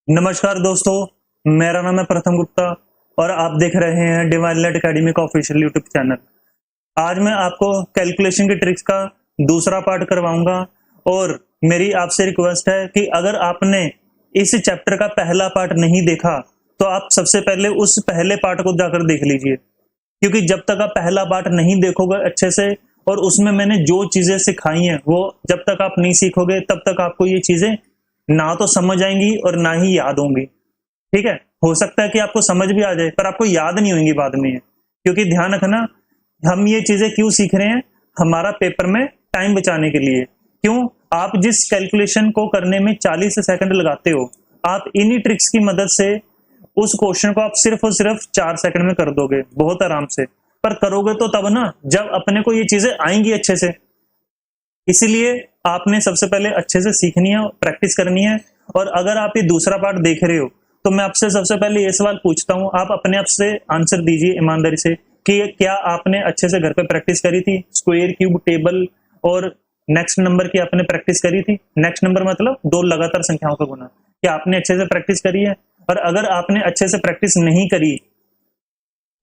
नमस्कार दोस्तों, मेरा नाम है प्रथम गुप्ता और आप देख रहे हैं डिवाइन लाइट एकेडमी का ऑफिशियल यूट्यूब चैनल। आज मैं आपको कैलकुलेशन की ट्रिक्स का दूसरा पार्ट करवाऊंगा और मेरी आपसे रिक्वेस्ट है कि अगर आपने इस चैप्टर का पहला पार्ट नहीं देखा तो आप सबसे पहले उस पहले पार्ट को जाकर देख लीजिए, क्योंकि जब तक आप पहला पार्ट नहीं देखोगे अच्छे से और उसमें मैंने जो चीजें सिखाई हैं वो जब तक आप नहीं सीखोगे तब तक आपको ये चीजें ना तो समझ आएंगी और ना ही याद होंगी। ठीक है, हो सकता है कि आपको समझ भी आ जाए पर आपको याद नहीं होंगी बाद में, क्योंकि ध्यान रखना, हम ये चीजें क्यों सीख रहे हैं? हमारा पेपर में टाइम बचाने के लिए। क्यों? आप जिस कैलकुलेशन को करने में 40 सेकंड लगाते हो, आप इन्हीं ट्रिक्स की मदद से उस क्वेश्चन को आप सिर्फ और सिर्फ 4 सेकंड में कर दोगे, बहुत आराम से। पर करोगे तो तब ना जब अपने को ये चीजें आएंगी अच्छे से। इसीलिए आपने सबसे पहले अच्छे से सीखनी है, प्रैक्टिस करनी है। और अगर आप ये दूसरा पार्ट देख रहे हो तो मैं आपसे सबसे पहले ये सवाल पूछता हूं, आप अपने आप से आंसर दीजिए ईमानदारी से कि क्या आपने अच्छे से घर पे प्रैक्टिस करी थी? स्क्वायर, क्यूब, टेबल और नेक्स्ट नंबर की आपने प्रैक्टिस करी थी? नेक्स्ट नंबर मतलब दो लगातार संख्याओं का गुना। क्या आपने अच्छे से प्रैक्टिस करी है? और अगर आपने अच्छे से प्रैक्टिस नहीं करी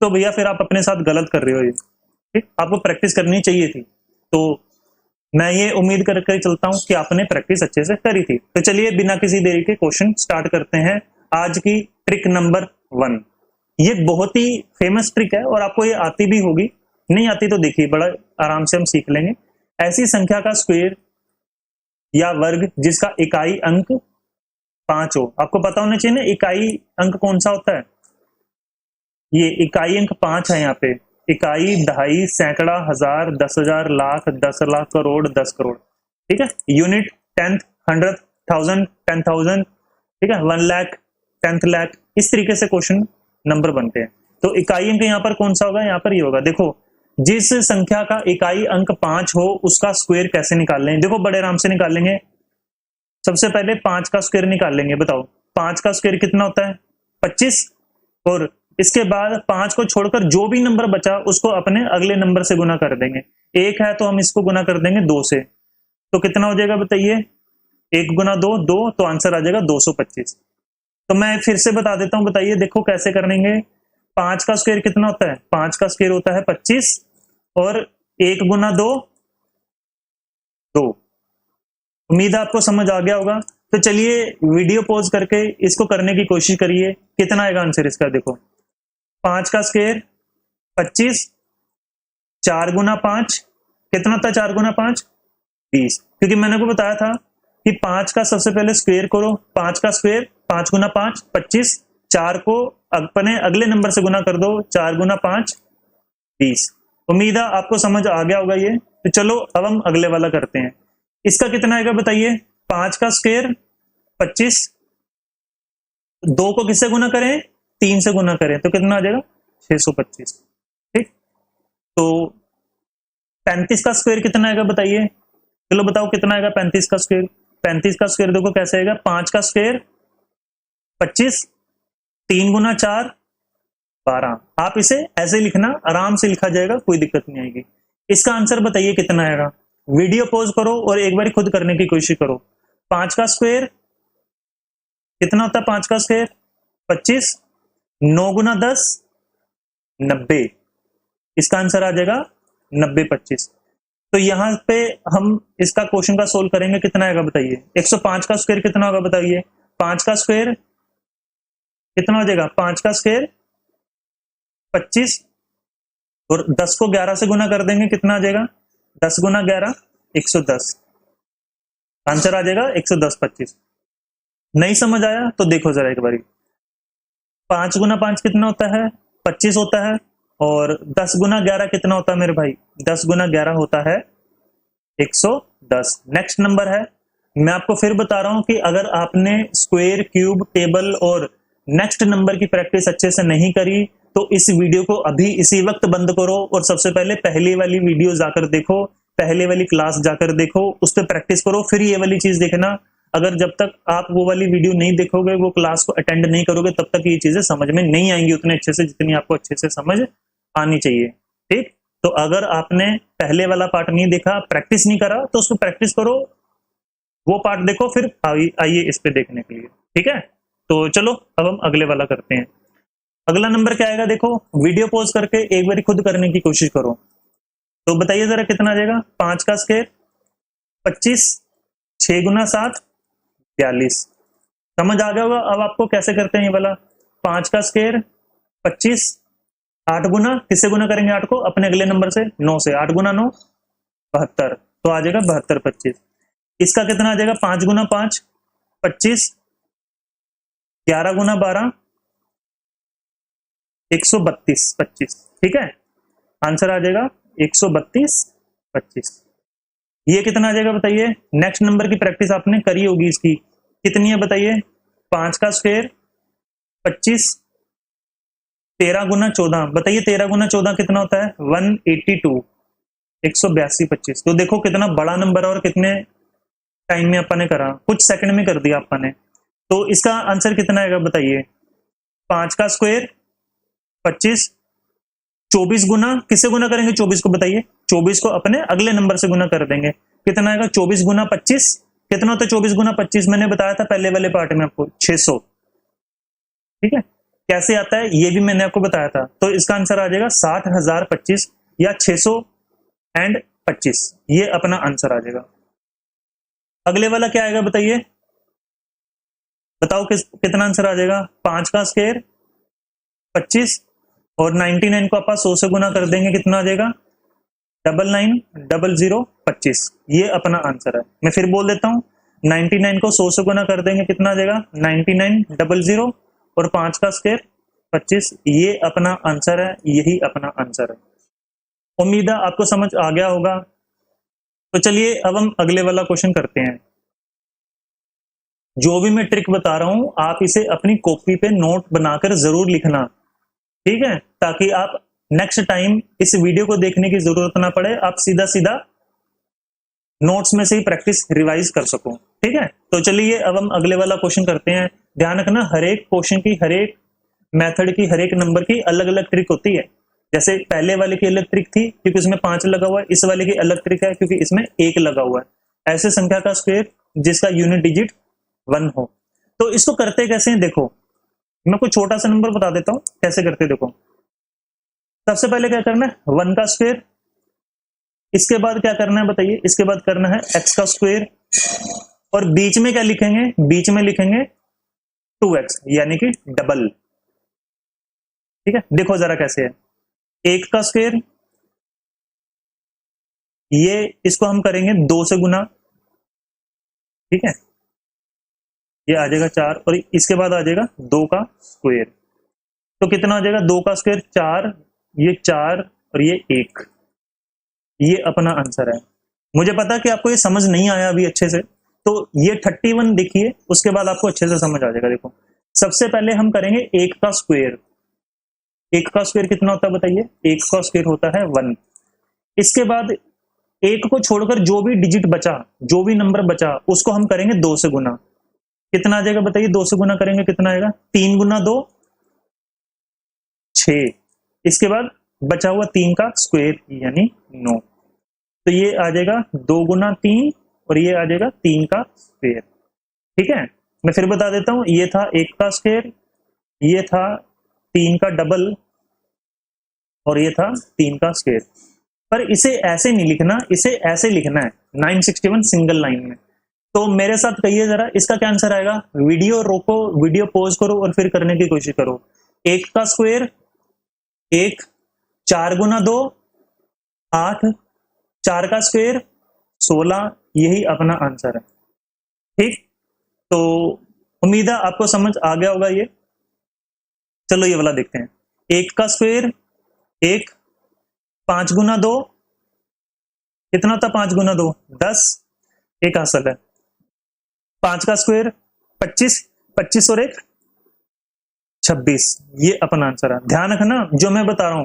तो भैया फिर आप अपने साथ गलत कर रहे हो। ये ठीक, आपको प्रैक्टिस करनी चाहिए थी। तो मैं ये उम्मीद करके चलता हूं कि आपने प्रैक्टिस अच्छे से करी थी। तो चलिए बिना किसी देरी के क्वेश्चन स्टार्ट करते हैं। आज की ट्रिक नंबर 1, ये बहुत ही फेमस ट्रिक है और आपको ये आती भी होगी। नहीं आती तो देखिए, बड़ा आराम से हम सीख लेंगे। ऐसी संख्या का स्क्वायर या वर्ग जिसका इकाई अंक 5 हो। आपको पता होना चाहिए ना इकाई अंक कौन सा होता है। ये इकाई अंक 5 है। यहाँ पे इकाई, दहाई, सैकड़ा, हजार, 10,000, लाख, 10 लाख, करोड़, 10 करोड़। ठीक है, यूनिट, टेंथ, 100, 1000, 10,000। ठीक है, 1 लाख, 10th लाख। इस तरीके से क्वेश्चन नंबर बनते हैं। तो इकाई अंक यहाँ पर कौन सा होगा? यहाँ पर ये होगा। देखो, जिस संख्या का इकाई अंक 5 हो उसका स्क्वायर कैसे निकाल लें? देखो बड़े आराम से निकाल लेंगे। सबसे पहले 5 का स्क्वायर निकाल लेंगे। बताओ 5 का स्क्वायर कितना होता है? 25। और इसके बाद 5 को छोड़कर जो भी नंबर बचा उसको अपने अगले नंबर से गुना कर देंगे। 1 है तो हम इसको गुना कर देंगे 2 से। तो कितना हो जाएगा बताइए? 1 गुना 2, 2, तो आंसर आ जाएगा 225। तो मैं फिर से बता देता हूं, बताइए देखो कैसे करेंगे। 5 का स्क्वायर कितना होता है? 5 का स्क्वायर होता है 25 और 1 गुना 2, 2। उम्मीद है आपको समझ आ गया होगा। तो चलिए वीडियो पॉज करके इसको करने की कोशिश करिए। कितना आएगा आंसर इसका? देखो 5 का स्क्वायर 25, 4 गुना 5 कितना था? 4 गुना 5 20। क्योंकि मैंने को बताया था कि 5 का सबसे पहले स्क्वायर करो। 5 का स्क्वायर 5 गुना 5 25, 4 को अपने अगले नंबर से गुना कर दो। 4 गुना 5 20। उम्मीद है आपको समझ आ गया होगा ये। तो चलो अब हम अगले वाला करते हैं। इसका कितना आएगा बताइए? 5 का स्क्वायर 25, 2 को किससे गुना करें? 3 से गुना करें तो कितना आ जाएगा? 625। ठीक, तो 35 का स्क्वायर कितना आएगा बताइए? चलो बताओ कितना आएगा 35 का स्क्वायर? 35 का स्क्वायर देखो कैसे आएगा। 5 का स्क्वायर 25, 3 गुना 4 12। आप इसे ऐसे लिखना, आराम से लिखा जाएगा, कोई दिक्कत नहीं आएगी। इसका आंसर बताइए कितना आएगा? वीडियो पॉज करो और एक बार खुद करने की कोशिश करो। 5 का स्क्वायर कितना होता है? 5 का स्क्वायर 25, 9 गुना 10 90। इसका आंसर आ जाएगा 90 25। तो यहां पे हम इसका क्वेश्चन का सोल्व करेंगे। कितना आएगा बताइए? 105 का स्क्वायर कितना होगा बताइए? 5 का स्क्वायर कितना हो जाएगा? 5 का स्क्वायर 25 और 10 को 11 से गुना कर देंगे। कितना आ जाएगा? 10 गुना 11 110। आंसर आ जाएगा 110 25। नहीं समझ आया तो देखो जरा एक बारी। 5 गुना 5 कितना होता है? 25 होता है। और 10 गुना 11 कितना होता है मेरे भाई? 10 गुना 11 होता है 110। नेक्स्ट नंबर है। मैं आपको फिर बता रहा हूं कि अगर आपने स्क्वायर, क्यूब, टेबल और नेक्स्ट नंबर की प्रैक्टिस अच्छे से नहीं करी तो इस वीडियो को अभी इसी वक्त बंद करो और सबसे पहले पहले वाली वीडियो जाकर देखो, पहले वाली क्लास जाकर देखो, उस पर प्रैक्टिस करो, फिर ये वाली चीज देखना। अगर जब तक आप वो वाली वीडियो नहीं देखोगे, वो क्लास को अटेंड नहीं करोगे, तब तक ये चीजें समझ में नहीं आएंगी उतने अच्छे से जितनी आपको अच्छे से समझ आनी चाहिए। ठीक, तो अगर आपने पहले वाला पार्ट नहीं देखा, प्रैक्टिस नहीं करा, तो उसको प्रैक्टिस करो, वो पार्ट देखो, फिर आइए इस पे देखने के लिए। ठीक है, तो चलो अब हम अगले वाला करते हैं। अगला नंबर क्या आएगा, देखो वीडियो पॉज करके एक बार खुद करने की कोशिश करो। तो बताइए जरा कितना आ जाएगा, 5 का स्क्वायर 25, 6 गुना 7 42। समझ आ गया होगा अब आपको कैसे करते हैं ये वाला। 5 का स्क्वायर 25, 8 गुना, किससे गुना करेंगे 8 को, अपने अगले नंबर से 9 से, 8 गुना 9 72, तो आ जाएगा 72 25। इसका कितना आ जाएगा, 5 गुना 5 25, 11 गुना 12 132 25। ठीक है, आंसर आ जाएगा 132 25। ये कितना आ जाएगा बताइए। नेक्स्ट नंबर की प्रैक्टिस आपने करी होगी, इसकी कितनी है बताइए। 5 का स्क्वायर 25, 13 गुना 14, बताइए 13 गुना 14 कितना होता है, 182, 182 25। तो देखो कितना बड़ा नंबर और कितने टाइम में अपन ने करा, कुछ सेकंड में कर दिया अपन ने। तो इसका आंसर कितना आएगा बताइए। 5 का स्क्वायर 25, 24 गुना, किससे गुना करेंगे 24 को बताइए, 24 को अपने अगले नंबर से गुना कर देंगे, कितना आएगा 24 गुना 25, कितना होता है 24 गुना 25, मैंने बताया था पहले वाले पार्ट में आपको 600। ठीक है, कैसे आता है ये भी मैंने आपको बताया था। तो इसका आंसर आ जाएगा 60,025 या 625, ये अपना आंसर आ जाएगा। अगले वाला क्या आएगा बताइए, बताओ कितना आंसर आ जाएगा। 5 का स्क्वायर 25 और 99 को आप 100 से गुना कर देंगे, कितना आ जाएगा 990025, ये अपना आंसर है। मैं फिर बोल देता हूं, 99 को 100 से गुना कर देंगे, कितना आ जाएगा 9900 और 5 का स्क्वायर 25, ये अपना आंसर है, यही अपना आंसर है। उम्मीद है आपको समझ आ गया होगा। तो चलिए अब हम अगले वाला क्वेश्चन करते हैं। जो भी मैं ट्रिक बता रहा हूं आप इसे अपनी कॉपी पे नोट बनाकर जरूर लिखना, ठीक है, ताकि आप नेक्स्ट टाइम इस वीडियो को देखने की जरूरत ना पड़े, आप सीधा सीधा नोट्स में से ही प्रैक्टिस रिवाइज कर सको। ठीक है, तो चलिए अब हम अगले वाला क्वेश्चन करते हैं। ध्यान रखना, हर एक क्वेश्चन की, हर एक मेथड की, हर एक नंबर की अलग अलग ट्रिक होती है। जैसे पहले वाले की अलग ट्रिक थी क्योंकि उसमें 5 लगा हुआ है, इस वाले की अलग ट्रिक है क्योंकि इसमें 1 लगा हुआ है। ऐसे संख्या का स्क्वायर जिसका यूनिट डिजिट 1 हो। तो इसको करते कैसे हैं, देखो मैं कोई छोटा सा नंबर बता देता हूं कैसे करते, देखो सबसे पहले क्या करना है 1 का स्क्वायर, इसके बाद क्या करना है बताइए, इसके बाद करना है x का स्क्वायर, और बीच में क्या लिखेंगे, बीच में लिखेंगे 2x यानी कि डबल। ठीक है, देखो जरा कैसे है, 1 का स्क्वायर, ये इसको हम करेंगे 2 से गुना, ठीक है, ये आ जाएगा 4 और इसके बाद आ जाएगा 2 का स्क्वायर, तो कितना आ जाएगा 2 का स्क्वायर 4, ये 4 और ये 1, ये अपना आंसर है। मुझे पता कि आपको ये समझ नहीं आया अभी अच्छे से, तो ये 31 देखिए, उसके बाद आपको अच्छे से समझ आ जाएगा। देखो सबसे पहले हम करेंगे 1 का स्क्वायर, 1 का स्क्वायर कितना होता है बताइए, 1 का स्क्वायर होता है 1। इसके बाद 1 को छोड़कर जो भी डिजिट बचा, जो भी नंबर बचा, उसको हम करेंगे 2 से गुना, कितना आ जाएगा बताइए, 2 से गुना करेंगे कितना आएगा, 3 गुना 2 6, इसके बाद बचा हुआ 3 का स्क्वायर यानी 9, तो ये आ जाएगा 2 गुना 3 और ये आ जाएगा 3 का स्क्वायर। ठीक है, मैं फिर बता देता हूं, ये था 1 का स्क्वायर, ये था 3 का डबल और ये था 3 का स्क्वायर। पर इसे ऐसे नहीं लिखना, इसे ऐसे लिखना है 961 सिंगल लाइन में। तो मेरे साथ कहिए जरा, इसका क्या आंसर आएगा। वीडियो रोको, वीडियो पॉज करो और फिर करने की कोशिश करो। 1 का स्क्वायर 1, 4 गुना 2 8, 4 का स्क्वायर 16, यही अपना आंसर है। ठीक, तो उम्मीद है आपको समझ आ गया होगा ये। चलो ये वाला देखते हैं, 1 का स्क्वायर 1, 5 गुना 2 कितना था, 5 गुना 2 10, एक हासिल है। 5 का स्क्वायर 25, 25 और 1 26, ये अपना आंसर है। ध्यान रखना जो मैं बता रहा हूं,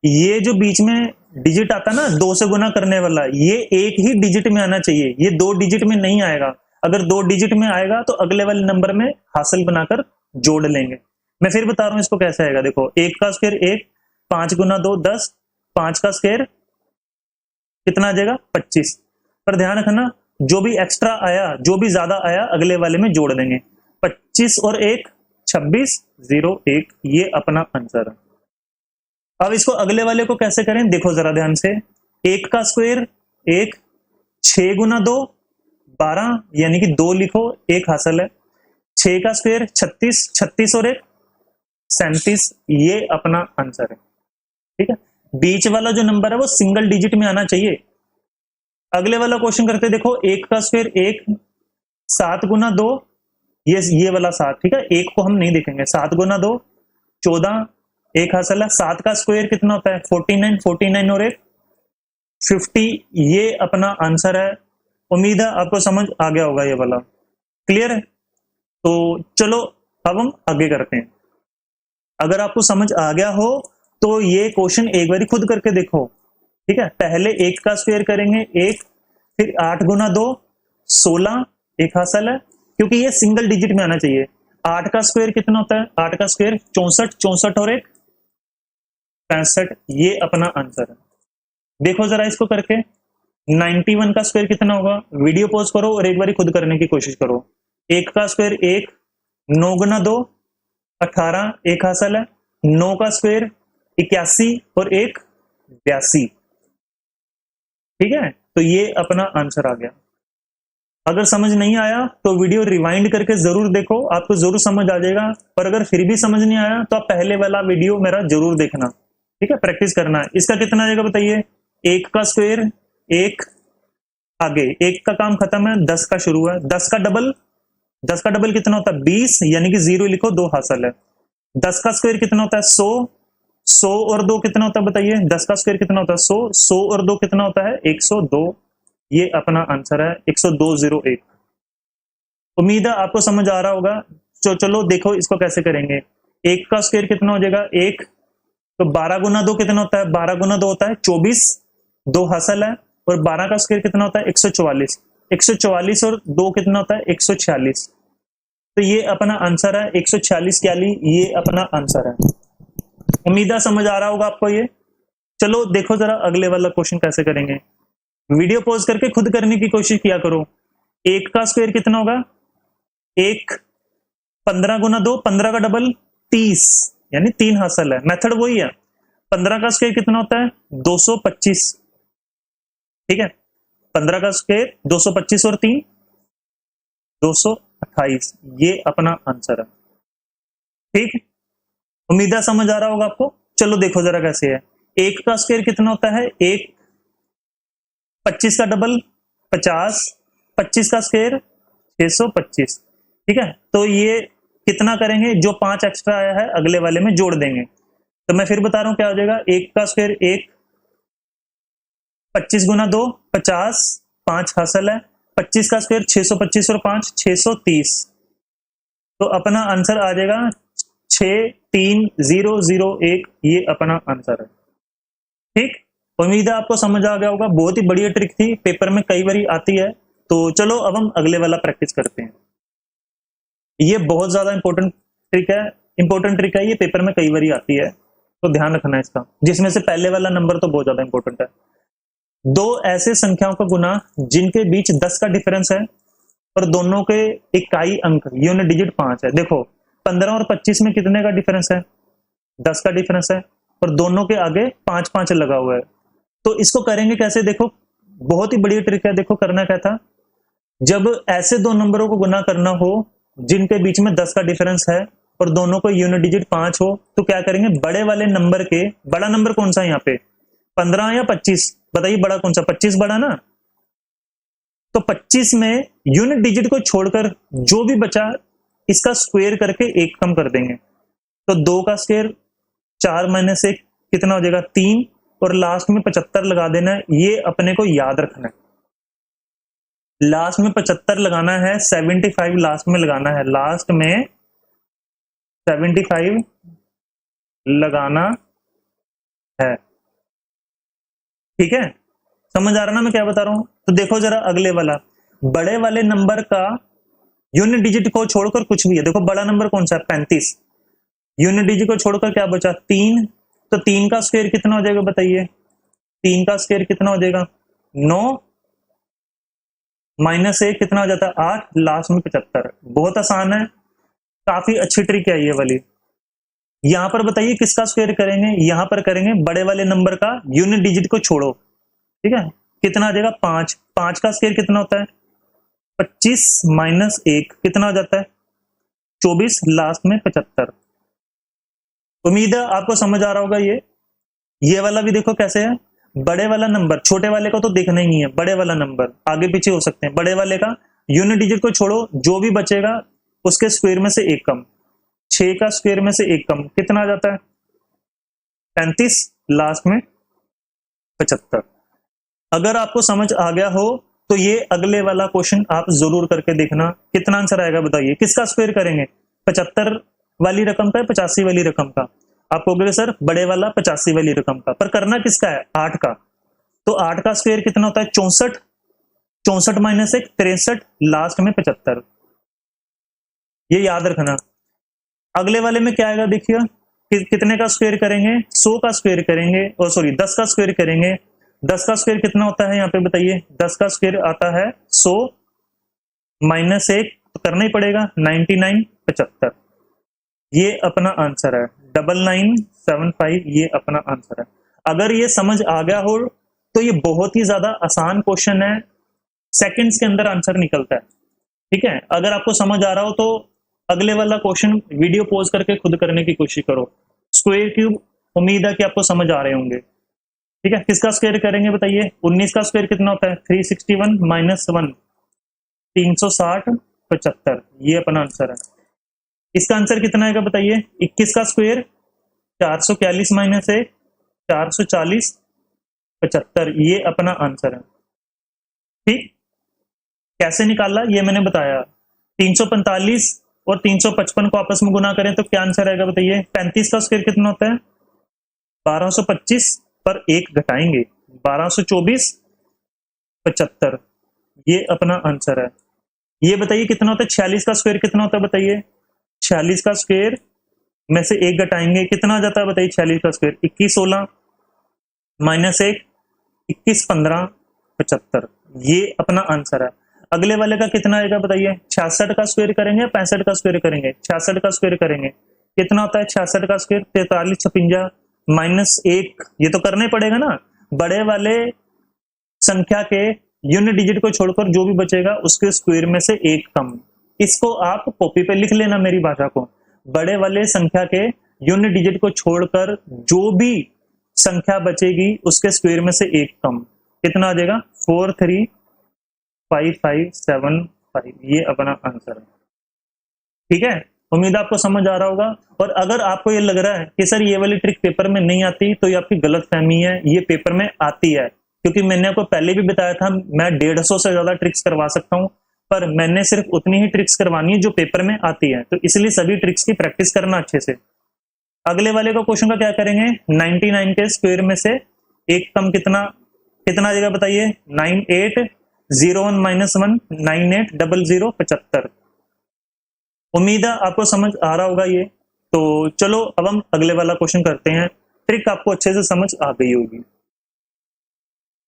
ये जो बीच में डिजिट आता है ना 2 से गुना करने वाला, ये एक ही डिजिट में आना चाहिए, ये 2 डिजिट में नहीं आएगा। अगर 2 डिजिट में आएगा तो अगले वाले नंबर में हासिल बनाकर जोड़ लेंगे। मैं फिर बता रहा हूं इसको कैसे आएगा, देखो 1 का स्क्वायर 1, 5 गुना 2 10, 5 का स्क्वायर कितना आ जाएगा 25। पर ध्यान रखना जो भी एक्स्ट्रा आया, जो भी ज्यादा आया अगले वाले में जोड़ देंगे। 25 और 1 2601 ये अपना आंसर है। अब इसको अगले वाले को कैसे करें, देखो जरा ध्यान से। 1 का स्क्वायर 1, 6 गुना 2 12, यानी कि 2 लिखो, 1 हासिल है। 6 का स्क्वायर 36, 36 और 1 37, ये अपना आंसर है। ठीक है, बीच वाला जो नंबर है वो सिंगल डिजिट में आना चाहिए। अगले वाला क्वेश्चन करते देखो। 1 का स्क्वायर 1, 7 गुना 2, ये वाला 7, ठीक है, 1 को हम नहीं देखेंगे। 7 गुना 2 14, 1 हासिल है। 7 का स्क्वायर कितना होता है 49, 49 और 1 50, ये अपना आंसर है। उम्मीद है आपको समझ आ गया होगा ये वाला। क्लियर है? तो चलो अब हम आगे करते हैं। अगर आपको समझ आ गया हो तो ये क्वेश्चन एक बार खुद करके देखो। ठीक है, पहले 1 का स्क्वायर करेंगे 1, फिर 8 गुना 2 16, 1 हासिल है, क्योंकि ये सिंगल डिजिट में आना चाहिए। 8 का स्क्वायर कितना होता है, 8 का स्क्वायर 64, 64 और 1 65, ये अपना आंसर है। देखो जरा इसको करके। 91 का स्क्वायर कितना होगा, वीडियो पॉज करो और एक बार खुद करने की कोशिश करो। 1 का स्क्वायर 1, 9 गुना 2 18, 1 हासिल है। 9 का स्क्वायर 81 और 1 82। ठीक है, तो ये अपना आंसर आ गया। अगर समझ नहीं आया तो वीडियो रिवाइंड करके जरूर देखो, आपको जरूर समझ आ जाएगा। और अगर फिर भी समझ नहीं आया तो आप पहले वाला वीडियो मेरा जरूर देखना। ठीक है, प्रैक्टिस करना है। इसका कितना आ जाएगा बताइए। 1 का स्क्वायर 1, आगे 1 का काम खत्म है, 10 का शुरू है। 10 का डबल, 10 का डबल कितना होता है 20, यानी कि 0 लिखो, 2 हासिल है। 10 का स्क्वायर कितना होता है 100, 100 और 2 कितना होता है बताइए। 10 का स्क्वायर कितना होता है 100, 100 और 2 कितना होता है 102, ये अपना आंसर है 10201। उम्मीद है आपको समझ आ रहा होगा। तो चलो देखो इसको कैसे करेंगे। 1 का स्क्वायर कितना हो जाएगा 1, तो 12 गुना 2 कितना होता है, 12 गुना 2 होता है 24, 2 हासिल है। और 12 का स्क्वायर कितना होता है 144, 144 और 2 कितना होता है 146, तो ये अपना आंसर है 146 कैली, ये अपना आंसर है। उम्मीद है समझ आ रहा होगा आपको ये। चलो देखो जरा अगले वाला क्वेश्चन कैसे करेंगे। वीडियो पॉज करके खुद करने की कोशिश किया करो। 1 का स्क्वायर कितना होगा 1, 15 गुना 2 15 का डबल 30, यानी 3 हासिल है। मेथड वही है। 15 का स्क्वायर कितना होता है 225। ठीक है, 15 का स्क्वायर 225 और 3 228, ये अपना आंसर है। ठीक है, उम्मीद है समझ आ रहा होगा आपको। चलो देखो जरा कैसे है। 1 का स्क्वायर कितना होता है 1, 25 का डबल 50, 25 का स्क्वायर 625। ठीक है, तो ये कितना करेंगे, जो 5 एक्स्ट्रा आया है अगले वाले में जोड़ देंगे। तो मैं फिर बता रहा हूं क्या हो जाएगा। 1 का स्क्वायर 1, 25 गुना 2 50, 5 हासिल है। 25 का स्क्वायर 625 और 5 630, तो अपना आंसर आ जाएगा 63001, ये अपना आंसर है। ठीक, उम्मीद है आपको समझ आ गया होगा। बहुत ही बढ़िया ट्रिक थी, पेपर में कई बार आती है। तो चलो अब हम अगले वाला प्रैक्टिस करते हैं। ये बहुत ज्यादा इंपॉर्टेंट ट्रिक है, ये पेपर में कई बार आती है, तो ध्यान रखना है इसका। जिसमें से पहले वाला नंबर तो बहुत ज्यादा इंपॉर्टेंट है। 2 ऐसे संख्याओं का गुना जिनके बीच 10 का डिफरेंस है और दोनों के इकाई अंक यूनिट डिजिट 5 है। देखो 15 और 25 में कितने का डिफरेंस है 10 का डिफरेंस है, और दोनों के आगे 5 5 लगा हुआ है। तो इसको करेंगे कैसे, देखो बहुत ही बढ़िया ट्रिक है। देखो करना क्या था, जब ऐसे दो नंबरों को गुना करना हो जिनके बीच में 10 का डिफरेंस है और दोनों को यूनिट डिजिट 5 हो, तो क्या करेंगे, बड़े वाले नंबर के, बड़ा नंबर कौन सा है यहाँ पे 15 या 25, बताइए बड़ा कौन सा, 25 बड़ा ना। तो 25 में यूनिट डिजिट को छोड़कर जो भी बचा इसका स्क्वायर करके 1 कम कर देंगे। तो 2 का स्क्वायर 4 माइनस 1 कितना हो जाएगा 3, और लास्ट में 75 लगा देना है। ये अपने को याद रखना है, लास्ट में 75 लगाना है, 75 लास्ट में लगाना है, लास्ट में 75 लगाना है। ठीक है, समझ आ रहा ना मैं क्या बता रहा हूं। तो देखो जरा अगले वाला, बड़े वाले नंबर का यूनिट डिजिट को छोड़कर कुछ भी है। देखो बड़ा नंबर कौन सा है 35, यूनिट डिजिट को छोड़कर क्या बचा 3, तो 3 का स्क्वायर कितना हो जाएगा बताइए, 3 का स्क्वायर कितना हो जाएगा 9, माइनस 1 कितना हो जाता है 8, लास्ट में 75। बहुत आसान है, काफी अच्छी ट्रिक है ये वाली। यहां पर बताइए किसका स्क्वायर करेंगे, यहां पर करेंगे बड़े वाले नंबर का यूनिट डिजिट को छोड़ो, ठीक है। कितना आ जाएगा 5, 5 का स्क्वायर कितना होता है 25 माइनस 1 कितना हो जाता है 24, लास्ट में 75। उम्मीद है आपको समझ आ रहा होगा। ये वाला भी देखो कैसे है, बड़े वाला नंबर छोटे वाले को तो देखना ही नहीं है, बड़े वाला नंबर आगे पीछे हो सकते हैं, बड़े वाले का यूनिट डिजिट को छोड़ो, जो भी बचेगा उसके स्क्वायर में से एक कम, 6 का स्क्वायर में से एक कम कितना आ जाता है 35, लास्ट में 75। अगर आपको समझ आ गया हो तो ये अगले वाला क्वेश्चन आप जरूर करके देखना, कितना आंसर आएगा बताइए। किसका स्क्वायर करेंगे 75 वाली रकम का, 85 वाली रकम का। आप कहोगे सर बड़े वाला 85 वाली रकम का, पर करना किसका है 8 का। तो 8 का स्क्वायर कितना होता है 64, 64 माइनस 1 63, लास्ट में 75। ये याद रखना। अगले वाले में क्या आएगा देखिए, कितने का स्क्वायर करेंगे 100 का स्क्वायर करेंगे, और सॉरी 10 का स्क्वायर करेंगे। 10 का स्क्वायर कितना होता है यहाँ पे बताइए, 10 का स्क्वायर आता है 100 माइनस 1 तो करना ही पड़ेगा 99, 75। ये अपना आंसर है 9975, ये अपना आंसर है। अगर ये समझ आ गया हो तो ये बहुत ही ज्यादा आसान क्वेश्चन है, सेकंड्स के अंदर आंसर निकलता है, ठीक है। अगर आपको समझ आ रहा हो तो अगले वाला क्वेश्चन वीडियो पॉज करके खुद करने की कोशिश करो। स्क्वायर क्यूब उम्मीद है कि आपको समझ आ रहे होंगे, ठीक है। किसका स्क्वायर करेंगे बताइए, 19 का स्क्वायर कितना होता है 361 माइनस 1 360, 75, ये अपना आंसर है। इसका आंसर कितना आएगा बताइए, 21 का स्क्वायर 441 माइनस 1 440, 75, ये अपना आंसर है, ठीक। कैसे निकाला ये मैंने बताया, 345 और 355 को आपस में गुना करें तो क्या आंसर आएगा बताइए। 35 का स्क्वायर कितना होता है 1225 पर 1 घटाएंगे 1224, 75, ये अपना आंसर है। ये बताइए कितना होता है 46 का स्क्वायर कितना होता है बताइए। 46 का स्क्वायर में से 1 घटाएंगे कितना आ जाता है बताइए। 46 का स्क्वायर 21 16 माइनस 1 21 15, 75, ये अपना आंसर है। अगले वाले का कितना आएगा बताइए, 66 का स्क्वायर करेंगे या 65 का स्क्वायर करेंगे। 66 का स्क्वायर करेंगे, कितना होता है 66 का स्क्वायर 43 56 माइनस 1, ये तो करना ही पड़ेगा ना। बड़े वाले संख्या के यूनिट डिजिट को छोड़कर जो भी बचेगा उसके स्क्वायर में से एक कम। इसको आप कॉपी पे लिख लेना मेरी भाषा को, बड़े वाले संख्या के यूनिट डिजिट को छोड़कर जो भी संख्या बचेगी उसके स्क्वायर में से एक कम, कितना आ जाएगा 4355575, ये अपना आंसर है, ठीक है। उम्मीद आपको समझ आ रहा होगा। और अगर आपको ये लग रहा है कि सर ये वाली ट्रिक पेपर में नहीं आती तो ये आपकी गलतफहमी है, ये पेपर में आती है, क्योंकि मैंने आपको पहले भी बताया था मैं 150 से ज्यादा ट्रिक्स करवा सकता हूं, पर मैंने सिर्फ उतनी ही ट्रिक्स करवानी है जो पेपर में आती है, तो इसलिए सभी ट्रिक्स की प्रैक्टिस करना अच्छे से। अगले वाले का क्वेश्चन का क्या करेंगे, 99 के स्क्वायर में से एक कम कितना कितना आ जाएगा बताइए। 9801 माइनस 1 9800, 75। उम्मीद है आपको समझ आ रहा होगा ये। तो चलो अब हम अगले वाला क्वेश्चन करते हैं, ट्रिक आपको अच्छे से समझ आ गई होगी।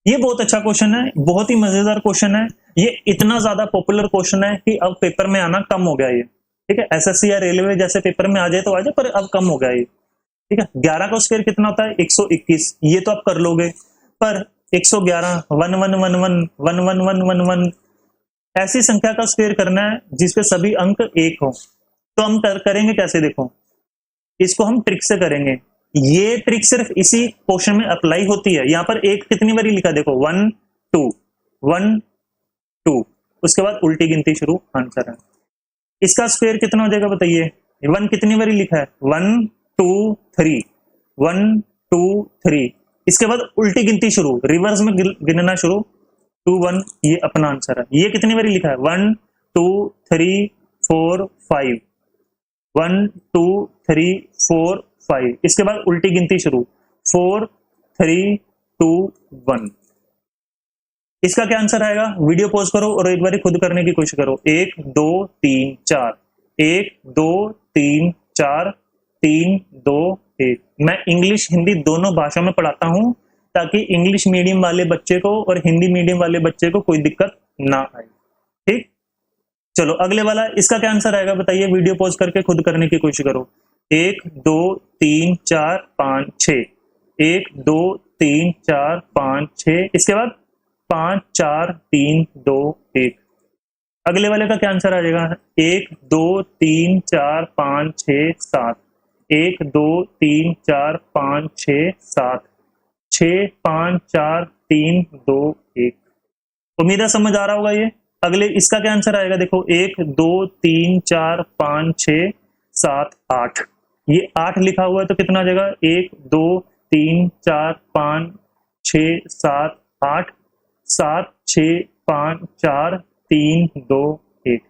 ये बहुत अच्छा क्वेश्चन है, बहुत ही मजेदार क्वेश्चन है, ये इतना ज्यादा पॉपुलर क्वेश्चन है कि अब पेपर में आना कम हो गया ये, ठीक है। एसएससी या रेलवे जैसे पेपर में आ जाए तो आ जाए, पर अब कम हो गया ये, ठीक है। 11 का स्क्वायर कितना होता है 121, ये तो आप कर लोगे, पर 111 11111111 ऐसी संख्या का स्क्वायर करना है जिसके सभी अंक 1 हो, तो हम करेंगे कैसे, देखो इसको हम ट्रिक से करेंगे। ये ट्रिक सिर्फ इसी क्वेश्चन में अप्लाई होती है। यहाँ पर एक कितनी बारी लिखा देखो 1 2 1 2, उसके बाद उल्टी गिनती शुरू, आंसर है। इसका स्क्वायर कितना हो जाएगा बताइए, 1 कितनी बारी लिखा है 1 2 3 1 2 3, इसके बाद उल्टी गिनती शुरू, रिवर्स में गिनना शुरू 2 1, ये अपना आंसर है। ये कितनी बारी लिखा है 1 2 3 4 5 1 2 3 4 5, इसके बाद उल्टी गिनती शुरू 4 3 2 1। इसका क्या आंसर आएगा, वीडियो पॉज करो और एक बार खुद करने की कोशिश करो। 1 2 3 4 1 2 3 4 3 2 1। मैं इंग्लिश हिंदी दोनों भाषा में पढ़ाता हूं ताकि इंग्लिश मीडियम वाले बच्चे को और हिंदी मीडियम वाले बच्चे को कोई दिक्कत ना आए, ठीक। चलो अगले वाला, इसका क्या आंसर आएगा बताइए, वीडियो पॉज करके खुद करने की कोशिश करो। 1 2 3 4 5 6, 1 2 3 4 5 6, इसके बाद 5 4 3 2 1। अगले वाले का क्या आंसर आ जाएगा, 1 2 3 4 5 6 7, 1 2 3 4 5 6 7, 6 5 4 3 2 1। उम्मीद है समझ आ रहा होगा ये। अगले इसका क्या आंसर आएगा, देखो 1 2 3 4 5 6 7 8, ये 8 लिखा हुआ है तो कितना आ जाएगा, 1 2 3 4 5 6 7 8, 7 6 5 4 3 2 1।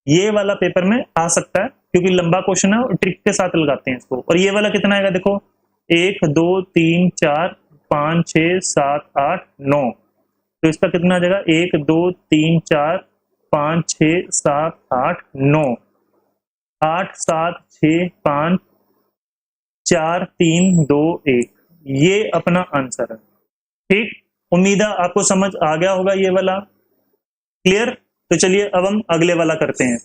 ये वाला पेपर में आ सकता है क्योंकि लंबा क्वेश्चन है और ट्रिक के साथ लगाते हैं इसको। और ये वाला कितना आएगा, देखो 1 2 3 4 5 6 7 8 9, तो इसका कितना आ जाएगा, 1 2 3 4 5 6 7 8 9, 8 7 6 5 4 3 2 1, ये अपना आंसर है। ठीक, उम्मीद है आपको समझ आ गया होगा ये वाला। क्लियर? तो चलिए अब हम अगले वाला करते हैं।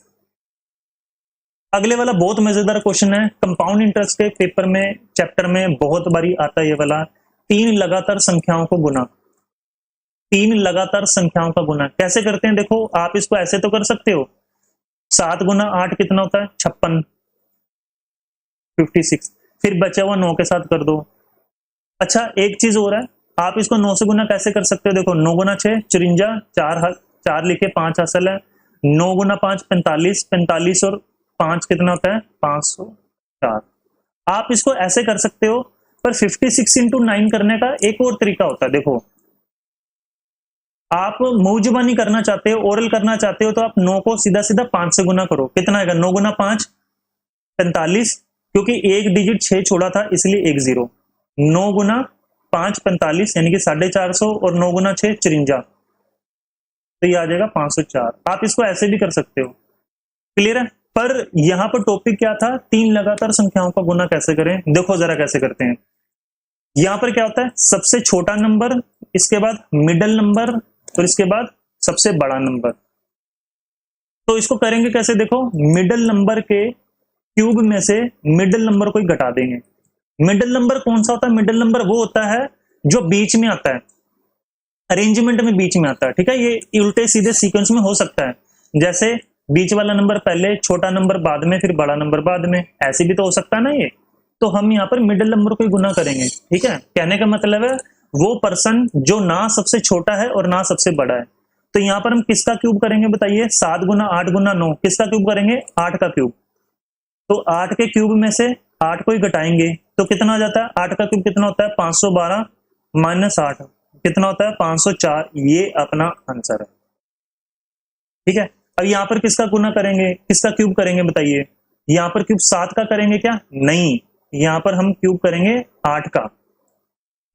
अगले वाला बहुत मजेदार क्वेश्चन है, कंपाउंड इंटरेस्ट के पेपर में चैप्टर में बहुत बारी आता है ये वाला। 3 लगातार संख्याओं को गुना, 3 लगातार संख्याओं का गुना कैसे करते हैं, देखो आप इसको ऐसे तो कर सकते हो, 7 गुना 8 कितना होता है, 56, 56, फिर बचा हुआ 9 के साथ कर दो। अच्छा एक चीज हो रहा है, आप इसको 9 से गुना कैसे कर सकते हो, देखो 9 गुना 6 54, 4 लिखे 5 हासिल है, 9 गुना 5 45, 45 और 5 कितना होता है, 504। आप इसको ऐसे कर सकते हो, पर 56 इंटू 9 करने का एक और तरीका होता है। देखो आप मुंह करना चाहते हो, ओरल करना चाहते हो, तो आप 9 को सीधा सीधा 5 से गुना करो, कितना आएगा, 9 गुना 5 45, क्योंकि एक डिजिट 6 छोड़ा था इसलिए 1 0, 9 गुना 5 45 यानी कि 450, और 9 गुना 6 54, तो ये आ जाएगा 504। आप इसको ऐसे भी कर सकते हो। क्लियर है? पर यहां पर टॉपिक क्या था, 3 लगातार संख्याओं का गुना कैसे करें, देखो जरा कैसे करते हैं। यहां पर क्या होता है, सबसे छोटा नंबर, इसके बाद मिडिल नंबर, और इसके बाद सबसे बड़ा नंबर। तो इसको करेंगे कैसे, देखो मिडिल नंबर के क्यूब में से मिडिल नंबर को ही घटा देंगे। मिडिल नंबर कौन सा होता है, मिडिल नंबर वो होता है जो बीच में आता है, अरेंजमेंट में बीच में आता है। ठीक है, ये उल्टे सीधे सीक्वेंस में हो सकता है, जैसे बीच वाला नंबर पहले, छोटा नंबर बाद में, फिर बड़ा नंबर बाद में, ऐसे भी तो हो सकता है ना ये। तो हम यहाँ पर मिडिल नंबर को ही गुना करेंगे। ठीक है, कहने का मतलब है वो पर्सन जो ना सबसे छोटा है और ना सबसे बड़ा है। तो यहाँ पर हम किसका क्यूब करेंगे बताइए, 7 गुना 8 गुना 9, किसका क्यूब करेंगे, 8 का क्यूब। तो 8 के क्यूब में से 8 को ही घटाएंगे तो कितना आ जाता है, 8 का क्यूब कितना होता है, 512 माइनस 8 कितना होता है, 504। ये अपना आंसर है। ठीक है, अब यहाँ पर किसका गुना करेंगे, किसका क्यूब करेंगे बताइए, यहाँ पर क्यूब 7 का करेंगे क्या, नहीं, यहाँ पर हम क्यूब करेंगे 8 का,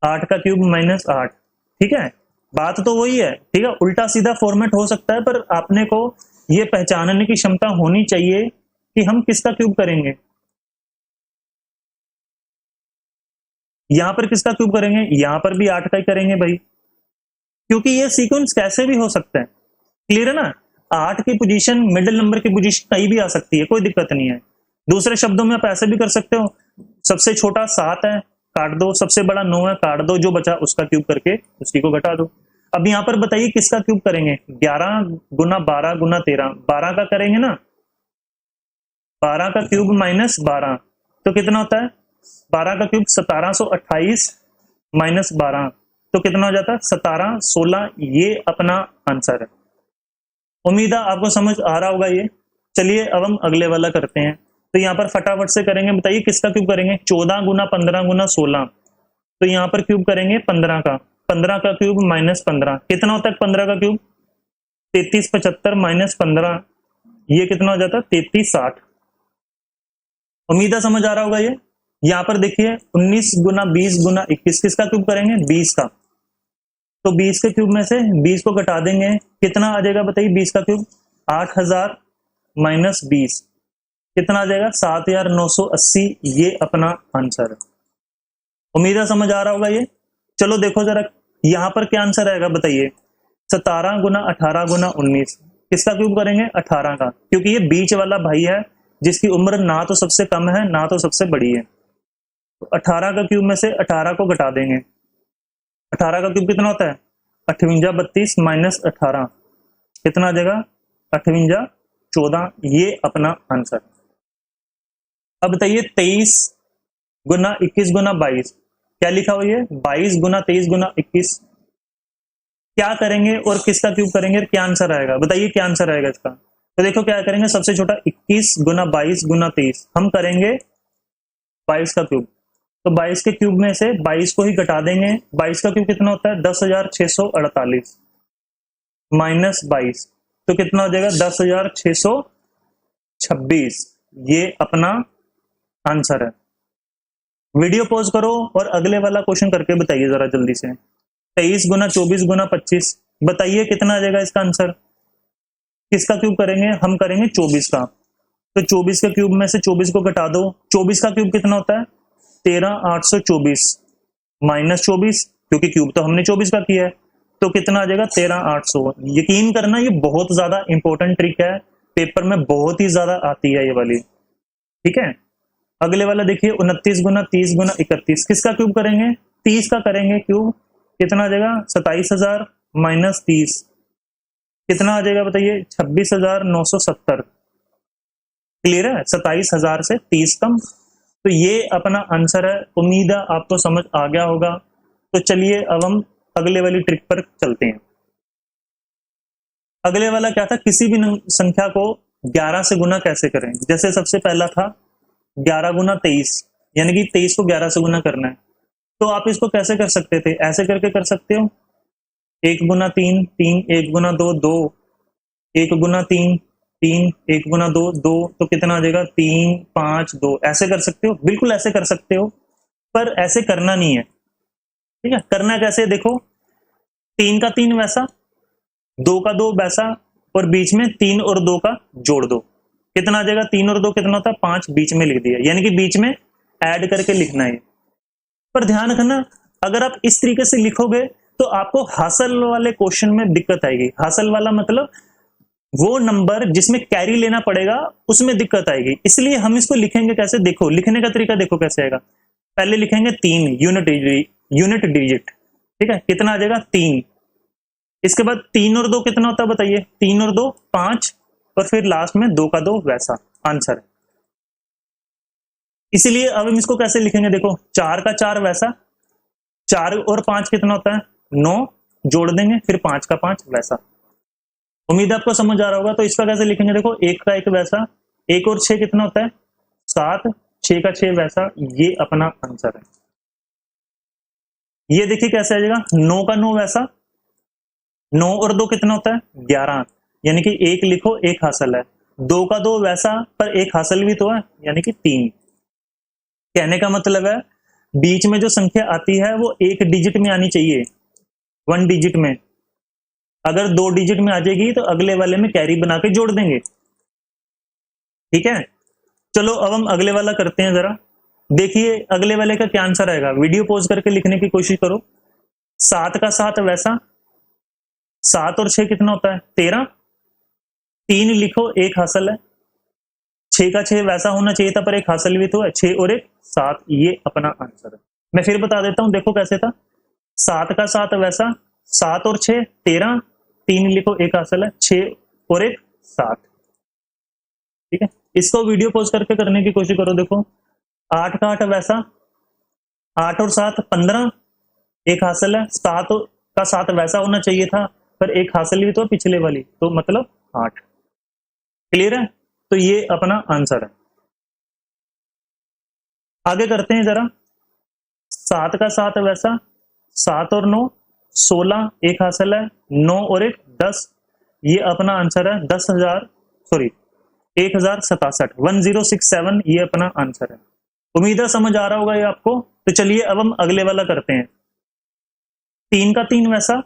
8 का क्यूब माइनस 8। ठीक है, बात तो वही है। ठीक है, उल्टा सीधा फॉर्मेट हो सकता है, पर आपने को ये पहचानने की क्षमता होनी चाहिए कि हम किसका क्यूब करेंगे। यहां पर किसका क्यूब करेंगे, यहां पर भी 8 का ही करेंगे भाई, क्योंकि ये सीक्वेंस कैसे भी हो सकता है। क्लियर है ना, 8 की पोजीशन मिडिल नंबर की पोजीशन कहीं भी आ सकती है, कोई दिक्कत नहीं है। दूसरे शब्दों में आप ऐसे भी कर सकते हो, सबसे छोटा 7 है काट दो, सबसे बड़ा 9 है काट दो, जो बचा उसका क्यूब करके उसी को घटा दो। अब यहाँ पर बताइए किसका क्यूब करेंगे, 11 गुना 12 गुना 13, 12 का करेंगे ना, 12 का क्यूब माइनस 12 तो कितना होता है, 12 का क्यूब 1728 माइनस 12 तो कितना हो जाता है, 1716। ये अपना आंसर है। उम्मीद है आपको समझ आ रहा होगा ये। चलिए अब हम अगले वाला करते हैं। तो यहाँ पर फटाफट से करेंगे, बताइए किसका क्यूब करेंगे, 14 गुना 15 गुना 16, तो यहाँ पर क्यूब करेंगे 15 का, 15 का क्यूब माइनस 15 कितना होता है, 15 का क्यूब 3375 माइनस 15, ये कितना हो जाता है 3360। उम्मीद है समझ आ रहा होगा ये। यहाँ पर देखिए 19 गुना 20 गुना 21, किसका क्यूब करेंगे, 20 का, तो 20 के क्यूब में से 20 को घटा देंगे, कितना आ जाएगा बताइए, 20 का क्यूब 8000 माइनस 20 कितना आ जाएगा, 7980। ये अपना आंसर है। उम्मीद है समझ आ रहा होगा ये। चलो देखो जरा यहाँ पर क्या आंसर आएगा बताइए, 17 गुना 18 गुना 19, किसका क्यूब करेंगे? 18 का, क्योंकि ये बीच वाला भाई है जिसकी उम्र ना तो सबसे कम है ना तो सबसे बड़ी है। तो 18 का क्यूब में से 18 को घटा देंगे। 18 का क्यूब कितना होता है? 58 32 माइनस 18 कितना आ जाएगा? 58 14। ये अपना आंसर। अब बताइए 23 गुना 21 गुना 22 क्या लिखा हुआ है? 22 गुना 23 गुना 21 क्या करेंगे और किसका क्यूब करेंगे? क्या आंसर आएगा? बताइए क्या आंसर आएगा इसका? तो देखो क्या करेंगे, सबसे छोटा 21 गुना 22 गुना 23 हम करेंगे 22 का क्यूब। तो 22 के क्यूब में से 22 को ही घटा देंगे। 22 का क्यूब कितना होता है? 10,648 माइनस 22 तो कितना हो जाएगा? 10,626। ये अपना आंसर है। वीडियो पॉज करो और अगले वाला क्वेश्चन करके बताइए जरा जल्दी से। 23 गुना 24 गुना 25 बताइए कितना आ जाएगा इसका आंसर? किसका क्यूब करेंगे? हम करेंगे 24 का। तो 24 के क्यूब में से 24 को घटा दो। 24 का क्यूब कितना होता है? 13,824 माइनस 24 क्योंकि क्यूब तो हमने 24 का किया है तो कितना आ जाएगा? 13,800। यकीन करना ये बहुत ज्यादा इंपॉर्टेंट ट्रिक है, पेपर में बहुत ही ज्यादा आती है ये वाली। ठीक है, अगले वाला देखिए 29 गुना 30 गुना 31 किसका क्यूब करेंगे? 30 का करेंगे क्यूब। कितना आ जाएगा? 27,000 माइनस 30 कितना आ जाएगा बताइए? 26,970। क्लियर है? 27,000 से 30 कम। तो ये अपना आंसर है। उम्मीद है आपको समझ आ गया होगा। तो चलिए अब हम अगले वाली ट्रिक पर चलते हैं। अगले वाला क्या था? किसी भी संख्या को 11 से गुना कैसे करें। जैसे सबसे पहला था 11 गुना 23 यानी कि 23 को 11 से गुना करना है। तो आप इसको कैसे कर सकते थे? ऐसे करके कर सकते हो, 1 गुना 3 3 1 गुना 2 2 1 गुना 3 3 1 गुना 2 2 तो कितना आ जाएगा? 3 5 2। ऐसे कर सकते हो, बिल्कुल ऐसे कर सकते हो, पर ऐसे करना नहीं है। ठीक है, करना कैसे? देखो 3 का 3 वैसा, 2 का 2 वैसा और बीच में 3 और 2 का जोड़ दो। कितना आ जाएगा? 3 और 2 कितना होता है? 5 बीच में लिख दिया, यानी कि बीच में ऐड करके लिखना है। पर ध्यान रखना अगर आप इस तरीके से लिखोगे तो आपको हासिल वाले क्वेश्चन में दिक्कत आएगी। हासिल वाला मतलब वो नंबर जिसमें कैरी लेना पड़ेगा उसमें दिक्कत आएगी। इसलिए हम इसको लिखेंगे कैसे? देखो लिखने का तरीका देखो कैसे आएगा। पहले लिखेंगे 3 यूनिट डिजिट। ठीक है, कितना आ जाएगा? 3। इसके बाद 3 और 2 कितना होता है बताइए? 3 और 2 5 और फिर लास्ट में 2 का 2 वैसा आंसर। इसीलिए अब हम इसको कैसे लिखेंगे? देखो 4 का 4 वैसा, 4 और 5 कितना होता है? 9 जोड़ देंगे फिर 5 का 5 वैसा। उम्मीद आपको समझ आ रहा होगा। तो इसका कैसे लिखेंगे? देखो 1 का 1 वैसा, 1 और 6 कितना होता है? 7 6 का 6 वैसा। ये अपना आंसर है। ये देखिए कैसे आ जाएगा? 9 का 9 वैसा, 9 और 2 कितना होता है? 11 यानी कि 1 लिखो 1 हासिल है। 2 का 2 वैसा पर 1 हासिल भी तो है यानी कि 3। कहने का मतलब है बीच में जो संख्या आती है वो 1 डिजिट में आनी चाहिए, 1 डिजिट में। अगर 2 डिजिट में आ जाएगी तो अगले वाले में कैरी बना के जोड़ देंगे। ठीक है, चलो अब हम अगले वाला करते हैं। जरा देखिए अगले वाले का क्या आंसर आएगा। वीडियो पॉज करके लिखने की कोशिश करो। 7 का 7 वैसा, 7 और 6 कितना होता है? 13। 3 लिखो 1 हासिल है। 6 का 6 वैसा होना चाहिए था पर 1 हासिल भी तो है। 6 और 1 7। ये अपना आंसर है। मैं फिर बता देता हूं, देखो कैसे था। 7 का 7 वैसा, 7 और 6 13, 3 लिखो 1 हासिल है, 6 और 1 7। ठीक है, इसको वीडियो पॉज करके करने की कोशिश करो। देखो 8 का 8 वैसा, 8 और 7 15, 1 हासिल है। 7 का 7 वैसा होना चाहिए था पर 1 हासिल भी तो पिछले वाली, तो मतलब 8। क्लियर है? तो ये अपना आंसर है। आगे करते हैं जरा। 7 का 7 वैसा, 7 और 9 16, 1 हासिल है, 9 और 1 10। ये अपना आंसर है। 1067 1067 ये अपना आंसर है। उम्मीद है समझ आ रहा होगा ये आपको। तो चलिए अब हम अगले वाला करते हैं। 3 का 3 वैसा,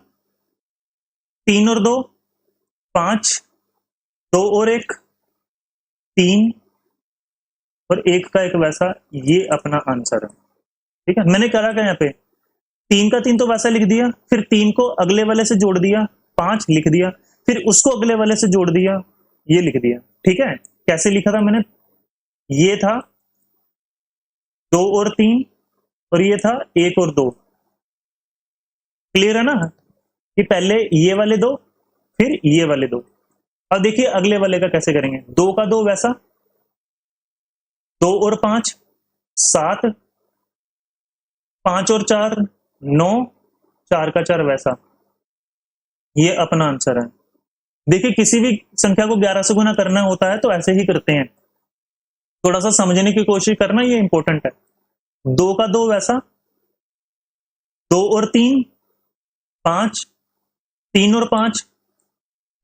3 और 2 5, 2 और 1 3 और 1 का 1 वैसा। ये अपना आंसर है। ठीक है, मैंने करा क्या यहाँ पे? 3 का 3 तो वैसा लिख दिया, फिर 3 को अगले वाले से जोड़ दिया, 5 लिख दिया, फिर उसको अगले वाले से जोड़ दिया, ये लिख दिया। ठीक है, कैसे लिखा था मैंने, ये था 2 और 3 और ये था 1 और 2। क्लियर है ना, कि पहले ये वाले दो फिर ये वाले दो। अब देखिए अगले वाले का कैसे करेंगे, 2 का 2 वैसा, 2 और 5 7, 5 और 4 9, 4 का 4 वैसा। ये अपना आंसर है। देखिए किसी भी संख्या को 11 से गुना करना होता है तो ऐसे ही करते हैं, थोड़ा सा समझने की कोशिश करना, ये इंपॉर्टेंट है। 2 का 2 वैसा, 2 और 3 5, 3 और 5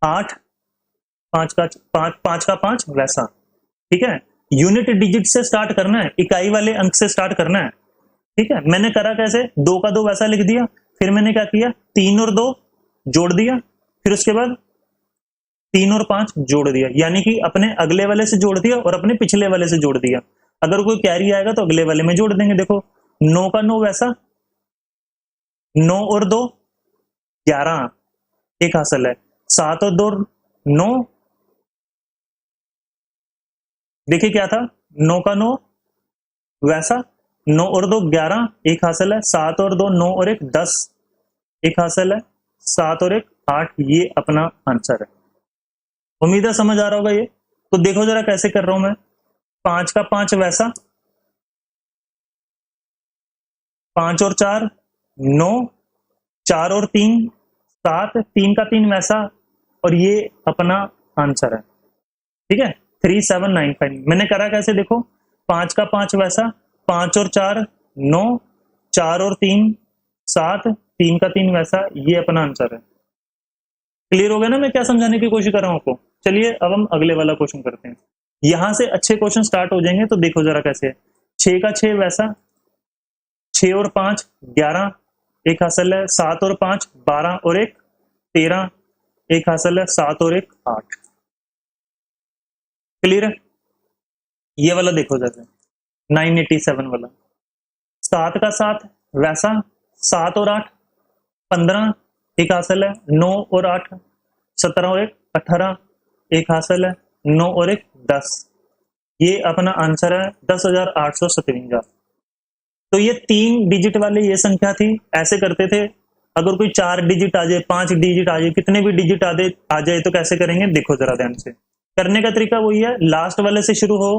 8, 5 का 5 वैसा। ठीक है, यूनिट डिजिट से स्टार्ट करना है, इकाई वाले अंक से स्टार्ट करना है। ठीक है, मैंने करा कैसे, 2 का 2 वैसा लिख दिया, फिर मैंने क्या किया, 3 और 2 जोड़ दिया, फिर उसके बाद 3 और 5 जोड़ दिया, यानी कि अपने अगले वाले से जोड़ दिया और अपने पिछले वाले से जोड़ दिया। अगर कोई कैरी आएगा तो अगले वाले में जोड़ देंगे। देखो 9 का 9 वैसा, 9 और 2 11, एक हासिल है, 7 और 2 9। देखिए क्या था, 9 का 9 वैसा, 9 और 2 11, एक हासिल है, 7 और 2 9 और 1 10, एक हासिल है, 7 और 1 8। ये अपना आंसर है। उम्मीद है समझ आ रहा होगा ये। तो देखो जरा कैसे कर रहा हूं मैं, 5 का 5 वैसा, 5 और 4 9, 4 और 3 7, 3 का 3 वैसा, और ये अपना आंसर है। ठीक है, 3795। मैंने करा कैसे, देखो 5 का 5 वैसा, 5 और 4 9, 4 और 3 7, 3 का 3 वैसा, ये अपना आंसर है। क्लियर हो गया ना मैं क्या समझाने की कोशिश कर रहा हूं आपको। चलिए अब हम अगले वाला क्वेश्चन करते हैं, यहां से अच्छे क्वेश्चन स्टार्ट हो जाएंगे। तो देखो जरा कैसे है, 6 का 6 वैसा, 6 और 5 11, एक हासिल है, 7 और 5 12 और 1 13, एक हासिल है, 7 और 1 8। क्लियर है, ये वाला देखो जैसे 987 वाला, 7 का 7 वैसा, 7 और 8 15, एक हासिल है, 9 और 8 17 और 1 18, एक हासिल है, 9 और 1 10। ये अपना आंसर है 10,857। तो ये 3 डिजिट वाले ये संख्या थी, ऐसे करते थे। अगर कोई 4 डिजिट आ जाए, 5 डिजिट आ जाए, कितने भी डिजिट आ जाए तो कैसे करेंगे, देखो जरा ध्यान से। करने का तरीका वही है, लास्ट वाले से शुरू हो,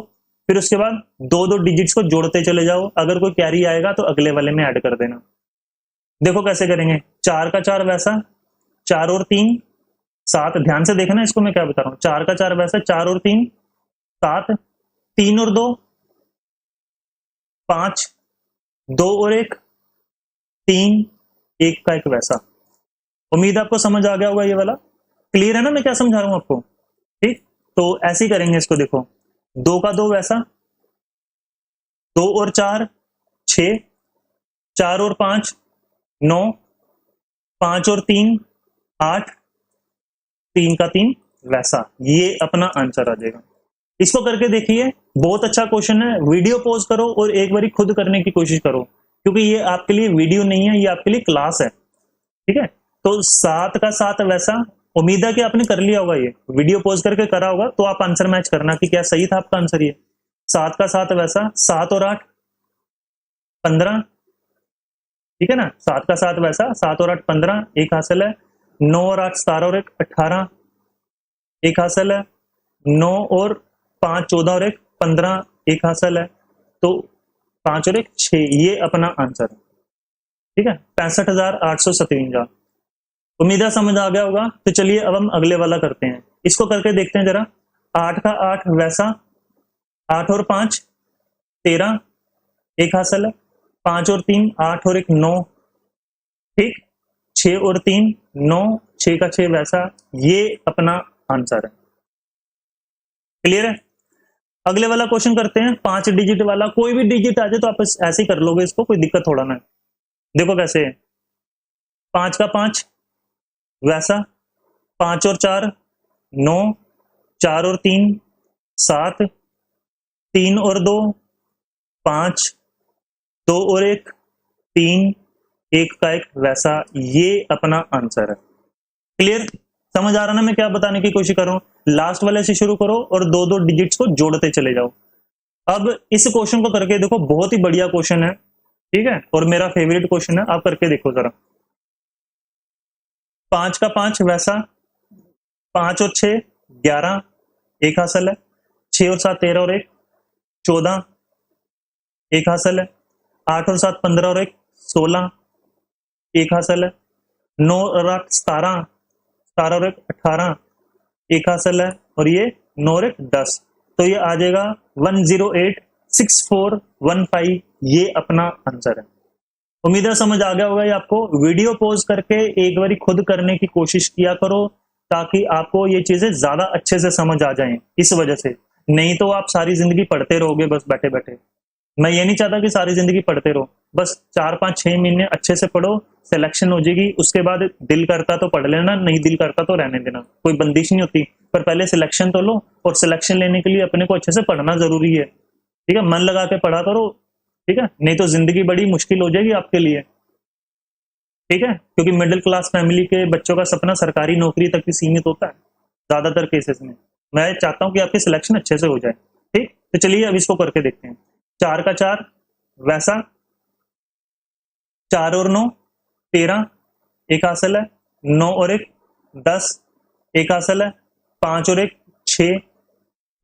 फिर उसके बाद 2-2 डिजिट्स को जोड़ते चले जाओ, अगर कोई कैरी आएगा तो अगले वाले में ऐड कर देना। देखो कैसे करेंगे, 4 का 4 वैसा, 4 और 3 7, ध्यान से देखना इसको मैं क्या बता रहा हूं, 4 का 4 वैसा, 4 और 3 7, 3 और 2 5, 2 और 1 3, 1 का 1 वैसा। उम्मीद आपको समझ आ गया होगा ये वाला। क्लियर है ना मैं क्या समझा रहा हूं आपको। ठीक, तो ऐसे ही करेंगे इसको। देखो 2 का 2 वैसा, 2 और 4 6, 4 और 5 9, 5 और 3 8, 3 का 3 वैसा। ये अपना आंसर आ जाएगा। इसको करके देखिए, बहुत अच्छा क्वेश्चन है। वीडियो पॉज करो और एक बारी खुद करने की कोशिश करो, क्योंकि ये आपके लिए वीडियो नहीं है, ये आपके लिए क्लास है। ठीक है, तो 7 का 7 वैसा, उम्मीद है कि आपने कर लिया होगा, ये वीडियो पॉज करके करा होगा, तो आप आंसर मैच करना कि क्या सही था आपका आंसर। ये 7 का 7 वैसा, 7 और 8 15। ठीक है ना, 7 का 7 वैसा, 7 और 8 15, एक हासिल है, 9 और 8 17 और 1 18, एक हासिल है, 9 और 5 14 और 1 15, एक हासिल है, तो 5 और 1 6। ये अपना आंसर है। ठीक है, 65,857। उम्मीद है समझ आ गया होगा। तो चलिए अब हम अगले वाला करते हैं, इसको करके देखते हैं जरा। 8 का 8 वैसा, 8 और 5 13, एक हासिल है, 5 और 3 8 और 1 9। ठीक, 6 और 3 9, 6 का 6 वैसा। ये अपना आंसर है। क्लियर है, अगले वाला क्वेश्चन करते हैं, 5 डिजिट वाला। कोई भी डिजिट आ जाए तो आप ऐसे ही कर लोगे इसको, कोई दिक्कत थोड़ा ना है। देखो कैसे है, 5 का 5 वैसा, 5 और 4 9, 4 और 3 7, 3 और 2 5, 2 और 1 3, 1 का 1 वैसा। ये अपना आंसर है। क्लियर, समझ आ रहा ना मैं क्या बताने की कोशिश कर रहा हूँ? लास्ट वाले से शुरू करो और दो दो डिजिट्स को जोड़ते चले जाओ। अब इस क्वेश्चन को करके देखो, बहुत ही बढ़िया क्वेश्चन है, ठीक है, और मेरा फेवरेट क्वेश्चन है, आप करके देखो जरा। 5 का 5 वैसा, 5 और 6 11 एक हासिल है, 6 और 7 13 और 1 14 एक हासिल है, 8 और 7 15 और 1 16 एक हासिल है, 9 और 8 17 17 और 1 18 एक हासिल है, और ये 9 और 1 10। तो ये आ जाएगा 1086415, ये अपना आंसर है। उम्मीद है समझ आ गया होगा ये आपको। वीडियो पॉज करके एक बारी खुद करने की कोशिश किया करो, ताकि आपको ये चीजें ज्यादा अच्छे से समझ आ जाएं। इस वजह से, नहीं तो आप सारी जिंदगी पढ़ते रहोगे बस बैठे बैठे। मैं ये नहीं चाहता कि सारी जिंदगी पढ़ते रहो, बस 4 5 6 महीने अच्छे से पढ़ो, सिलेक्शन हो जाएगी, उसके बाद दिल करता तो पढ़ लेना, नहीं दिल करता तो रहने देना, कोई बंदिश नहीं होती। पर पहले सिलेक्शन तो लो, और सिलेक्शन लेने के लिए अपने को अच्छे से पढ़ना जरूरी है, ठीक है, मन लगा के पढ़ा करो, ठीक है, नहीं तो जिंदगी बड़ी मुश्किल हो जाएगी आपके लिए, ठीक है, क्योंकि मिडिल क्लास फैमिली के बच्चों का सपना सरकारी नौकरी तक ही सीमित होता है ज्यादातर केसेस में। मैं चाहता हूं कि आपकी सिलेक्शन अच्छे से हो जाए, ठीक। तो चलिए अब इसको करके देखते हैं। 4 का 4 वैसा, 4 और 9 13 एक हासिल है, 9 और 1 10 एक हासिल है, 5 और 1 6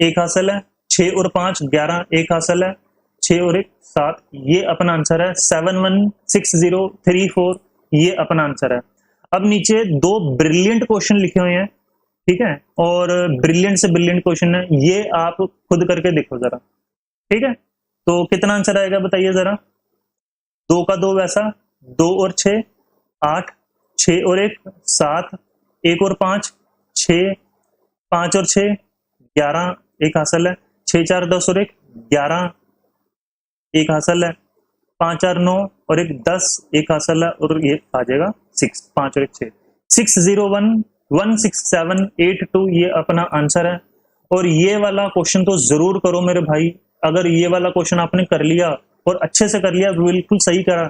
एक हासिल है, 6 और 5 11 एक हासिल है, 6 और 1 7, ये अपना आंसर है। 716034, ये अपना आंसर है। अब नीचे दो ब्रिलियंट क्वेश्चन लिखे हुए हैं, ठीक है, और ब्रिलियंट से ब्रिलियंट क्वेश्चन है, ये आप खुद करके देखो जरा, ठीक है। तो कितना आंसर आएगा बताइए जरा। 2 का 2 वैसा, 2 और 6 8, 6 और 1 7, 1 और 5 6, 5 और 6 11 एक हासिल है, 6 4 10 और 1 11 एक हासिल है, 5 4 9 और 1 10 एक हासिल है, और ये आ जाएगा 6, 5 और 1 6, 60116782, ये अपना आंसर है। और ये वाला क्वेश्चन तो जरूर करो मेरे भाई। अगर ये वाला क्वेश्चन आपने कर लिया और अच्छे से कर लिया, बिल्कुल सही करा,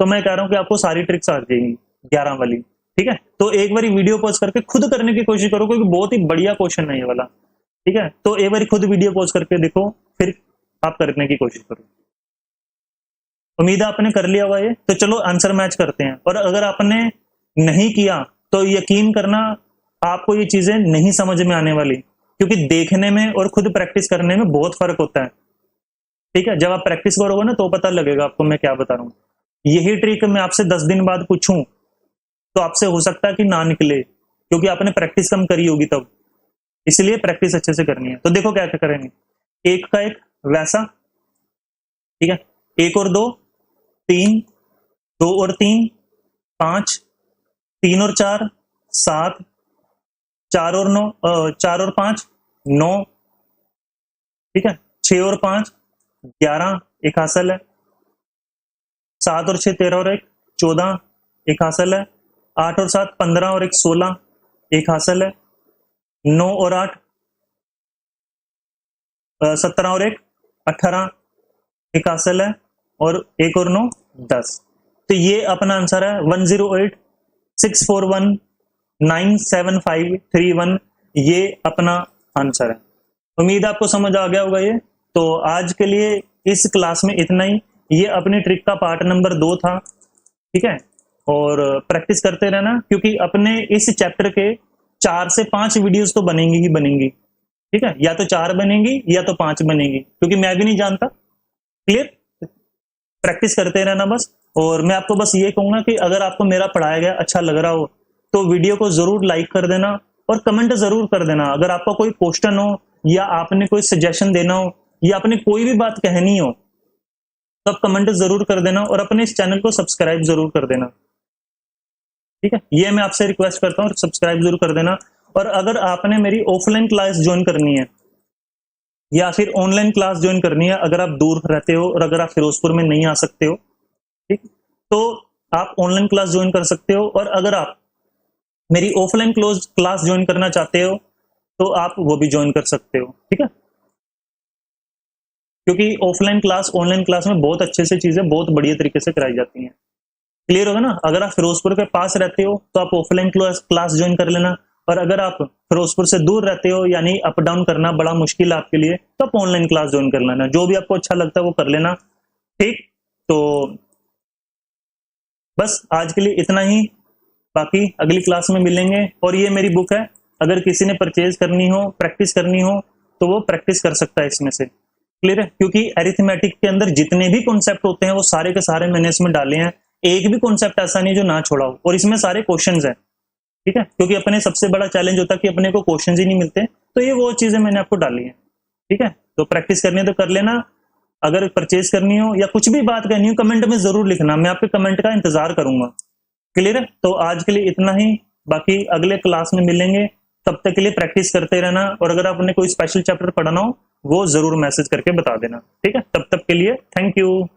तो मैं कह रहा हूं कि आपको सारी ट्रिक्स आ जाएंगी 11 वाली, ठीक है। तो एक बार वीडियो पॉज करके खुद करने की कोशिश करो, क्योंकि बहुत ही बढ़िया क्वेश्चन है ये वाला, ठीक है। तो एक बार खुद वीडियो पॉज करके देखो, फिर आप करने की कोशिश करो। उम्मीद है आपने कर लिया होगा ये। तो चलो आंसर मैच करते हैं। और अगर आपने नहीं किया तो यकीन करना, आपको ये चीजें नहीं समझ में आने वाली, क्योंकि देखने में और खुद प्रैक्टिस करने में बहुत फर्क होता है, ठीक है। जब आप प्रैक्टिस करोगे ना तो पता लगेगा आपको मैं क्या बता रहा हूँ। यही ट्रिक मैं आपसे 10 दिन बाद पूछूं तो आपसे हो सकता है कि ना निकले, क्योंकि आपने प्रैक्टिस कम करी होगी तब। इसलिए प्रैक्टिस अच्छे से करनी है। तो देखो क्या क्या करेंगे। 1 का 1 वैसा, ठीक है, 1 और 2 3, 2 और 3 5, 3 और 4 7, 4 और 9 4 और 5 9, ठीक है, 6 और 5 11 एक हासिल है, 7 और 6 13 और 1 14 एक हासिल है, 8 और 7 15 और 1 16 एक हासिल है, 9 और 8 17 और 1 18 एक हासिल है, और 1 और 9 10। तो ये अपना आंसर है 10864197531, ये अपना आंसर है। उम्मीद आपको समझ आ गया होगा ये। तो आज के लिए इस क्लास में इतना ही। ये अपनी ट्रिक का पार्ट नंबर 2 था, ठीक है। और प्रैक्टिस करते रहना, क्योंकि अपने इस चैप्टर के 4 से 5 वीडियोस तो बनेंगी ही बनेंगी, ठीक है। या तो 4 बनेंगी या तो 5 बनेंगी, क्योंकि मैं भी नहीं जानता। क्लियर? प्रैक्टिस करते रहना बस। और मैं आपको बस ये कहूंगा कि अगर आपको मेरा पढ़ाया गया अच्छा लग रहा हो तो वीडियो को जरूर लाइक कर देना और कमेंट जरूर कर देना। अगर आपका कोई क्वेश्चन हो, या आपने कोई सजेशन देना हो, या आपने कोई भी बात कहनी हो, तो आप कमेंट जरूर कर देना, और अपने इस चैनल को सब्सक्राइब जरूर कर देना, ठीक है। ये मैं आपसे रिक्वेस्ट करता हूँ, सब्सक्राइब जरूर कर देना। और अगर आपने मेरी ऑफलाइन क्लास ज्वाइन करनी है या फिर ऑनलाइन क्लास ज्वाइन करनी है, अगर आप दूर रहते हो और अगर आप फिरोजपुर में नहीं आ सकते हो, ठीक, तो आप ऑनलाइन क्लास ज्वाइन कर सकते हो। और अगर आप मेरी ऑफलाइन क्लास ज्वाइन करना चाहते हो तो आप वो भी ज्वाइन कर सकते हो, ठीक है। क्योंकि ऑफलाइन क्लास ऑनलाइन क्लास में बहुत अच्छे से चीजें बहुत बढ़िया तरीके से कराई जाती हैं। क्लियर होगा ना। अगर आप फिरोजपुर के पास रहते हो तो आप ऑफलाइन क्लास ज्वाइन कर लेना, और अगर आप फिरोजपुर से दूर रहते हो, यानी अप डाउन करना बड़ा मुश्किल है आपके लिए, तो आप ऑनलाइन क्लास ज्वाइन कर लेना, जो भी आपको अच्छा लगता है वो कर लेना। ठीक, तो बस आज के लिए इतना ही, बाकी अगली क्लास में मिलेंगे। और ये मेरी बुक है, अगर किसी ने परचेज करनी हो, प्रैक्टिस करनी हो, तो वो प्रैक्टिस कर सकता है इसमें से। क्लियर है? क्योंकि अरिथमेटिक के अंदर जितने भी कॉन्सेप्ट होते हैं वो सारे के सारे मैंने इसमें डाले हैं, एक भी कॉन्सेप्ट ऐसा नहीं जो ना छोड़ा हो, और इसमें सारे क्वेश्चंस हैं। ठीक है, क्योंकि अपने सबसे बड़ा चैलेंज होता है कि अपने को क्वेश्चंस ही नहीं मिलते, तो ये वो चीजें मैंने आपको डाली है। ठीक है, तो प्रैक्टिस करनी है तो कर लेना। अगर परचेज करनी हो या कुछ भी बात करनी हो, कमेंट में जरूर लिखना, मैं आपके कमेंट का इंतजार करूंगा। क्लियर है? तो आज के लिए इतना ही, बाकी अगले क्लास में मिलेंगे। तब तक के लिए प्रैक्टिस करते रहना, और अगर आपने कोई स्पेशल चैप्टर पढ़ना हो वो जरूर मैसेज करके बता देना। ठीक है, तब तक के लिए थैंक यू।